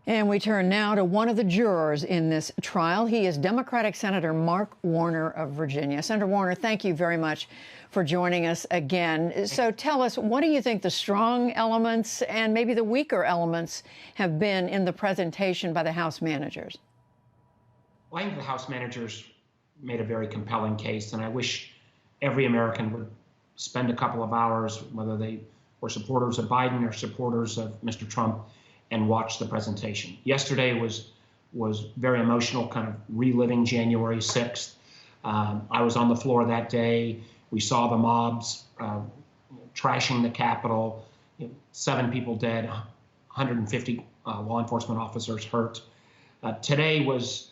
And we turn now to one of the jurors in this trial. He is Democratic Senator Mark Warner of Virginia. Senator Warner, thank you very much for joining us again. So tell us, what do you think the strong elements and maybe the weaker elements have been in the presentation by the House managers? Well, I think the House managers made a very compelling case, and I wish every American would spend a couple of hours, whether they were supporters of Biden or supporters of Mr. Trump, and watch the presentation. Yesterday was very emotional, kind of reliving January 6th. I was on the floor that day. We saw the mobs trashing the Capitol. 7 people dead, 150 law enforcement officers hurt. Today was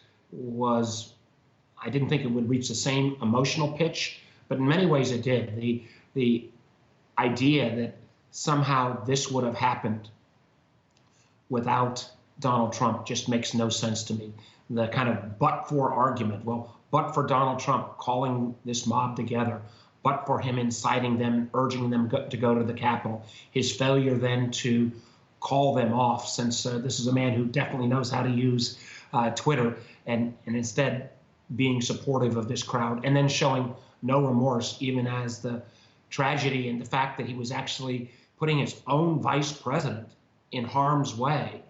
I didn't think it would reach the same emotional pitch, but in many ways it did. The idea that somehow this would have happened without Donald Trump just makes no sense to me. The kind of but-for argument, well, but for Donald Trump calling this mob together, but for him inciting them, urging them to go to the Capitol, his failure then to call them off, since this is a man who definitely knows how to use Twitter, and instead being supportive of this crowd, and then showing no remorse, even as the tragedy and the fact that he was actually putting his own vice president in harm's way.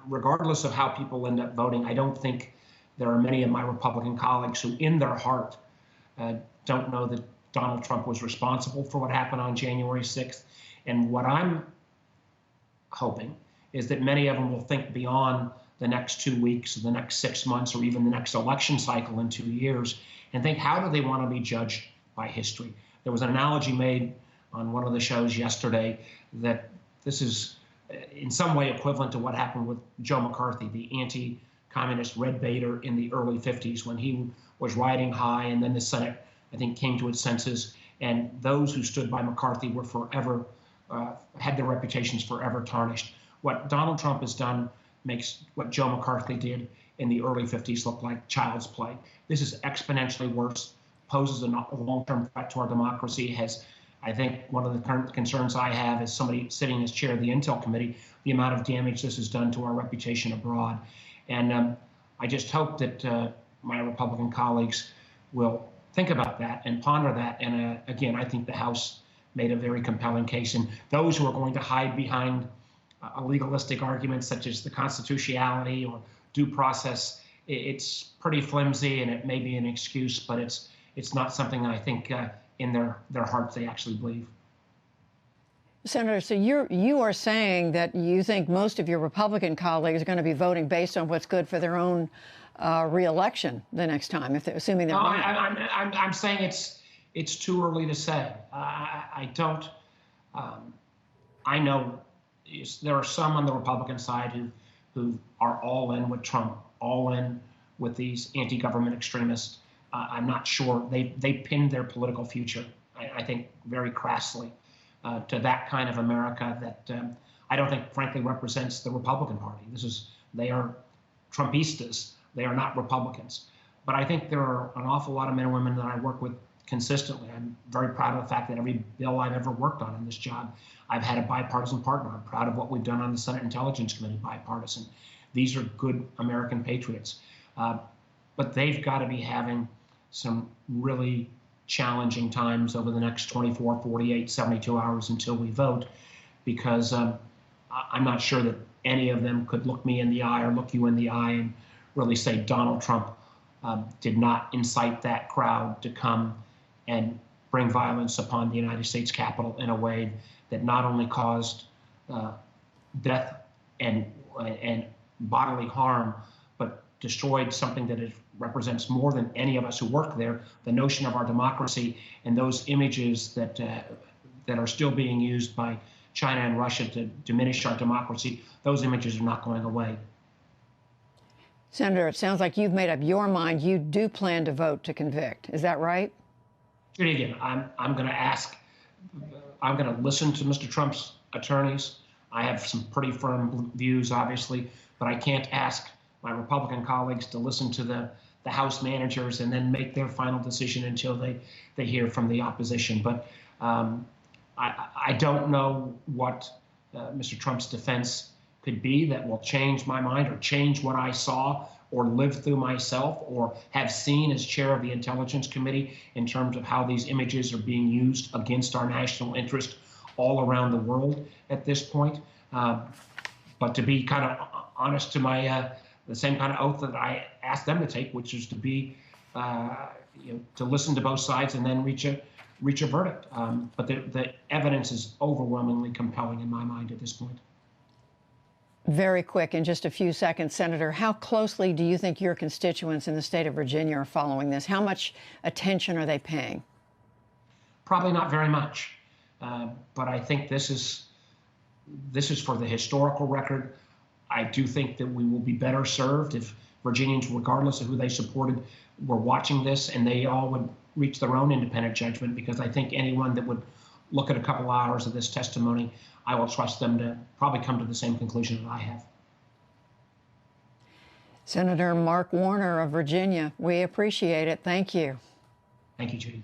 Regardless of how people end up voting, I don't think there are many of my Republican colleagues who in their heart don't know that Donald Trump was responsible for what happened on January 6th. And what I'm hoping is that many of them will think beyond the next 2 weeks, or the next 6 months, or even the next election cycle in 2 years, and think, how do they want to be judged by history? There was an analogy made on one of the shows yesterday that this is in some way equivalent to what happened with Joe McCarthy, the anti-communist red baiter in the early 50s, when he was riding high, and then the Senate, I think, came to its senses, and those who stood by McCarthy were forever, had their reputations forever tarnished. What Donald Trump has done makes what Joe McCarthy did in the early 50s look like child's play. This is exponentially worse, poses a long-term threat to our democracy, has, I think, one of the current concerns I have as somebody sitting as chair of the Intel Committee, the amount of damage this has done to our reputation abroad. And I just hope that my Republican colleagues will think about that and ponder that. And again, I think the House made a very compelling case. And those who are going to hide behind a legalistic arguments such as the constitutionality or due process, it's pretty flimsy, and it may be an excuse, but it's not something I think in their hearts they actually believe. Senator, so you are saying that you think most of your Republican colleagues are going to be voting based on what's good for their own re-election the next time, if they're assuming they're running. I'm saying it's too early to say. I don't. I know there are some on the Republican side who are all in with Trump, all in with these anti-government extremists. I'm not sure they pinned their political future, I think, very crassly to that kind of America that I don't think, frankly, represents the Republican Party. They are Trumpistas. They are not Republicans. But I think there are an awful lot of men and women that I work with consistently. I'm very proud of the fact that every bill I've ever worked on in this job, I've had a bipartisan partner. I'm proud of what we've done on the Senate Intelligence Committee, bipartisan. These are good American patriots. But they've got to be having some really challenging times over the next 24, 48, 72 hours until we vote, because I'm not sure that any of them could look me in the eye or look you in the eye and really say Donald Trump did not incite that crowd to come and bring violence upon the United States Capitol in a way that not only caused death and bodily harm, but destroyed something that represents more than any of us who work there, the notion of our democracy, and those images that are still being used by China and Russia to diminish our democracy. Those images are not going away. Senator, it sounds like you've made up your mind. You do plan to vote to convict. Is that right? Again, I'm going to ask. I'm going to listen to Mr. Trump's attorneys. I have some pretty firm views, obviously, but I can't ask my Republican colleagues to listen to the House managers and then make their final decision until they hear from the opposition. But I don't know what Mr. Trump's defense could be that will change my mind or change what I saw or lived through myself or have seen as chair of the Intelligence Committee in terms of how these images are being used against our national interest all around the world at this point. But to be kind of honest to my the same kind of oath that I asked them to take, which is to be to listen to both sides and then reach a verdict. But the evidence is overwhelmingly compelling in my mind at this point. Very quick, in just a few seconds, Senator, how closely do you think your constituents in the state of Virginia are following this? How much attention are they paying? Probably not very much, but I think this is for the historical record. I do think that we will be better served if Virginians, regardless of who they supported, were watching this and they all would reach their own independent judgment, because I think anyone that would look at a couple hours of this testimony, I will trust them to probably come to the same conclusion that I have. Senator Mark Warner of Virginia, we appreciate it. Thank you. Thank you, Judy.